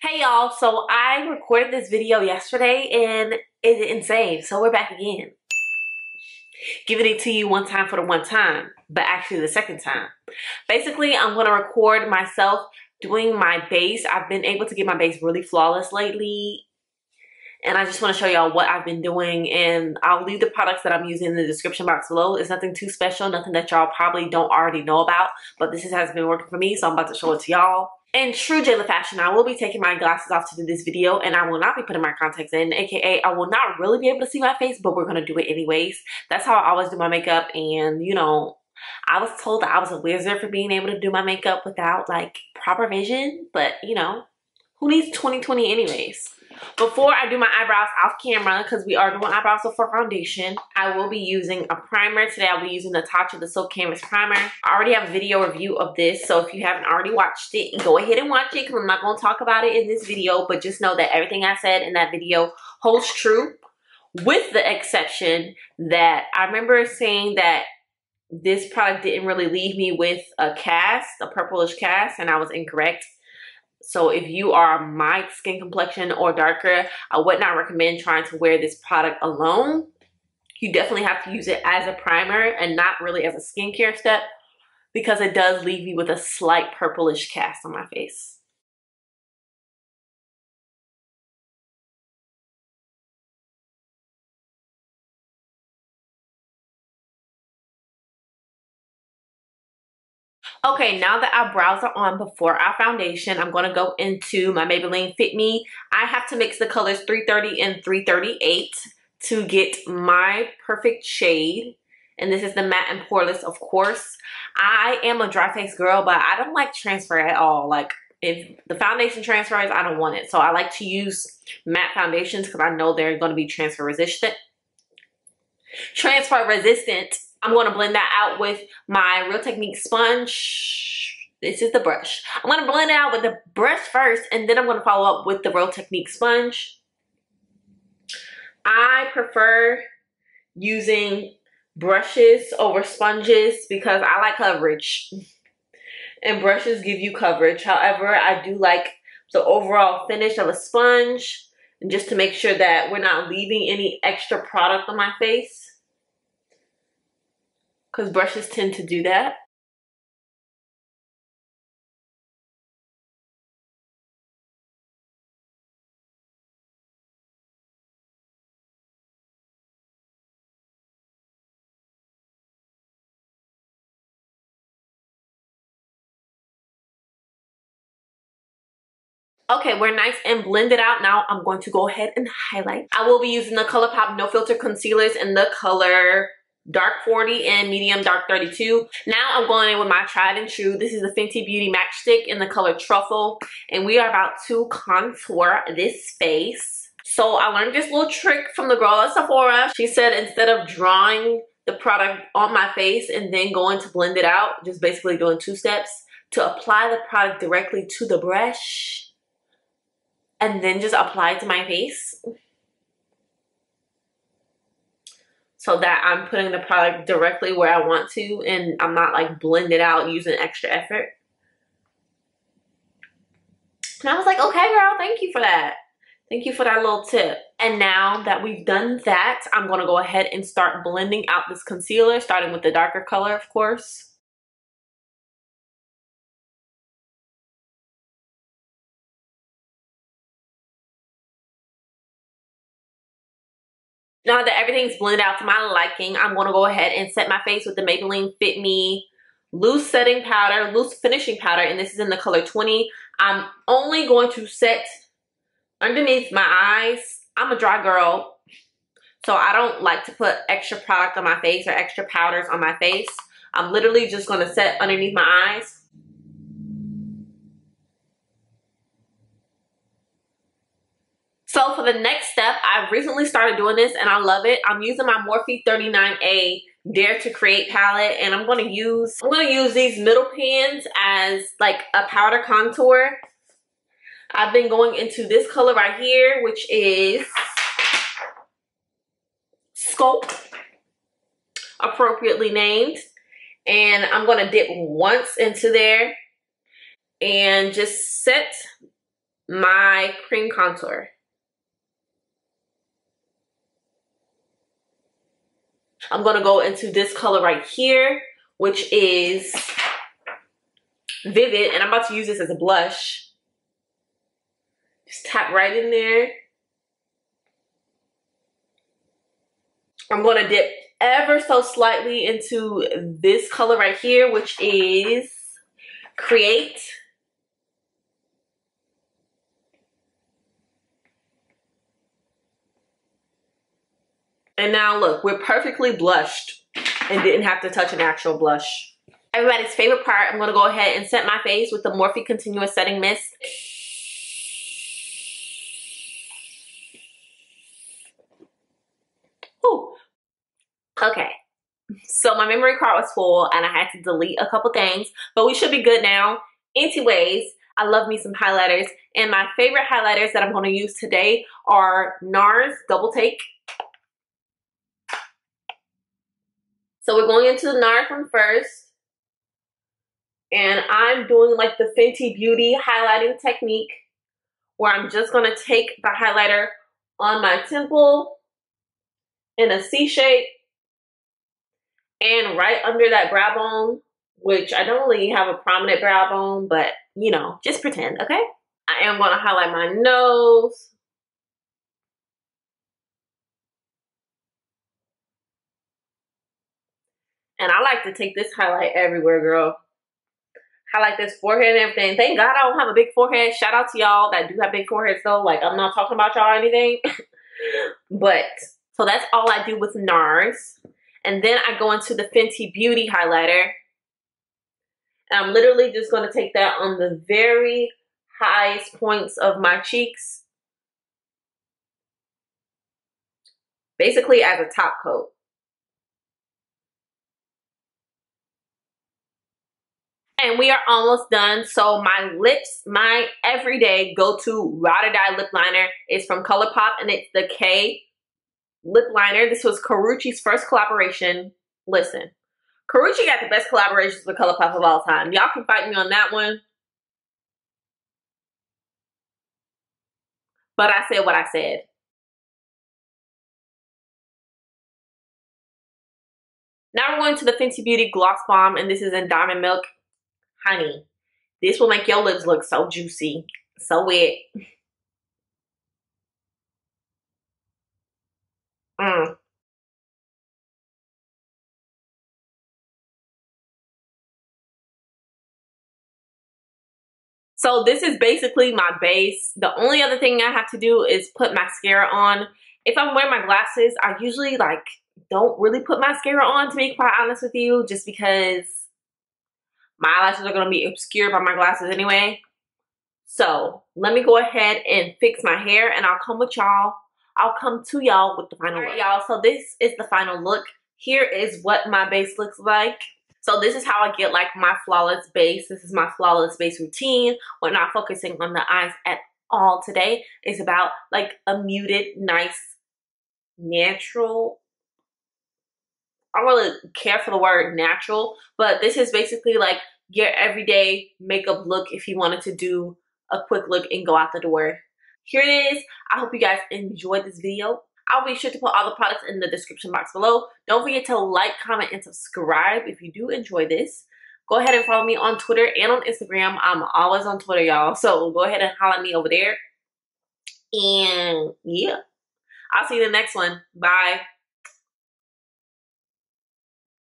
Hey y'all, so I recorded this video yesterday and it didn't save, so we're back again. Giving it to you one time for the one time, but actually the second time. Basically, I'm gonna record myself doing my base. I've been able to get my base really flawless lately, and I just want to show y'all what I've been doing, and I'll leave the products that I'm using in the description box below. It's nothing too special, nothing that y'all probably don't already know about, but this has been working for me, so I'm about to show it to y'all. In true Jayla fashion, I will be taking my glasses off to do this video, and I will not be putting my contacts in, aka I will not really be able to see my face, but we're gonna do it anyways. That's how I always do my makeup, and you know, I was told that I was a wizard for being able to do my makeup without like proper vision, but you know, who needs 20/20 anyways? Before I do my eyebrows off camera, because we are doing eyebrows before foundation, I will be using a primer. Today I'll be using the Tatcha the Silk Canvas Primer. I already have a video review of this, so if you haven't already watched it, go ahead and watch it because I'm not going to talk about it in this video, but just know that everything I said in that video holds true, with the exception that I remember saying that this product didn't really leave me with a cast, a purplish cast, and I was incorrect. So if you are my skin complexion or darker, I would not recommend trying to wear this product alone. You definitely have to use it as a primer and not really as a skincare step, because it does leave you with a slight purplish cast on my face. Okay, now that our brows are on before our foundation, I'm going to go into my Maybelline Fit Me. I have to mix the colors 330 and 338 to get my perfect shade. And this is the matte and poreless, of course. I am a dry face girl, but I don't like transfer at all. Like, if the foundation transfers, I don't want it. So I like to use matte foundations because I know they're going to be transfer resistant. I'm going to blend that out with my Real Technique sponge. This is the brush. I'm going to blend it out with the brush first, and then I'm going to follow up with the Real Technique sponge. I prefer using brushes over sponges because I like coverage. And brushes give you coverage. However, I do like the overall finish of a sponge, and just to make sure that we're not leaving any extra product on my face, because brushes tend to do that. Okay, we're nice and blended out. Now I'm going to go ahead and highlight. I will be using the Colourpop No Filter concealers in the color Dark 40 and Medium Dark 32. Now I'm going in with my tried and true. This is the Fenty Beauty Matchstick in the color Truffle. And we are about to contour this face. So I learned this little trick from the girl at Sephora. She said instead of drawing the product on my face and then going to blend it out, just basically doing 2 steps, to apply the product directly to the brush and then just apply it to my face, so that I'm putting the product directly where I want to and I'm not like blending out using extra effort. And I was like, okay girl, thank you for that. Thank you for that little tip. And now that we've done that, I'm gonna go ahead and start blending out this concealer, starting with the darker color, of course. Now that everything's blended out to my liking, I'm going to go ahead and set my face with the Maybelline Fit Me loose setting powder, loose finishing powder, and this is in the color 20. I'm only going to set underneath my eyes. I'm a dry girl, so I don't like to put extra product on my face or extra powders on my face. I'm literally just going to set underneath my eyes. So for the next step, I've recently started doing this and I love it. I'm using my Morphe 39A Dare to Create palette, and I'm gonna use these middle pans as like a powder contour. I've been going into this color right here, which is Scope, appropriately named. And I'm gonna dip once into there and just set my cream contour. I'm gonna go into this color right here, which is Vivid, and I'm about to use this as a blush. Just tap right in there. I'm gonna dip ever so slightly into this color right here, which is Create. And now look, we're perfectly blushed and didn't have to touch an actual blush. Everybody's favorite part, I'm gonna go ahead and set my face with the Morphe Continuous Setting Mist. Ooh. Okay, so my memory card was full and I had to delete a couple things, but we should be good now. Anyways, I love me some highlighters, and my favorite highlighters that I'm gonna use today are NARS Double Take. So we're going into the NARS one first. And I'm doing like the Fenty Beauty highlighting technique, where I'm just going to take the highlighter on my temple in a C shape and right under that brow bone, which I don't really have a prominent brow bone, but you know, just pretend, okay? I am going to highlight my nose. And I like to take this highlight everywhere, girl. Highlight this forehead and everything. Thank God I don't have a big forehead. Shout out to y'all that do have big foreheads though. Like, I'm not talking about y'all or anything. But, so that's all I do with NARS. And then I go into the Fenty Beauty highlighter. And I'm literally just going to take that on the very highest points of my cheeks. Basically as a top coat. And we are almost done. So my lips, my everyday go-to ride or die lip liner is from Colourpop, and it's the K lip liner. This was Karrueche's first collaboration. Listen, Karrueche got the best collaborations with Colourpop of all time. Y'all can fight me on that one. But I said what I said. Now we're going to the Fenty Beauty Gloss Bomb, and this is in Diamond Milk. Honey, this will make your lips look so juicy, so wet. So this is basically my base. The only other thing I have to do is put mascara on. If I'm wearing my glasses, I usually like don't really put mascara on, to be quite honest with you, just because my eyelashes are going to be obscured by my glasses anyway. So let me go ahead and fix my hair, and I'll come with y'all. I'll come to y'all with the final look. All right, y'all, so this is the final look. Here is what my base looks like. So this is how I get like my flawless base. This is my flawless base routine. We're not focusing on the eyes at all today. It's about like a muted, nice, natural. I don't really care for the word natural, but this is basically like your everyday makeup look if you wanted to do a quick look and go out the door. Here it is. I hope you guys enjoyed this video. I'll be sure to put all the products in the description box below. Don't forget to like, comment, and subscribe if you do enjoy this. Go ahead and follow me on Twitter and on Instagram. I'm always on Twitter, y'all. So go ahead and holler at me over there. And yeah, I'll see you in the next one. Bye.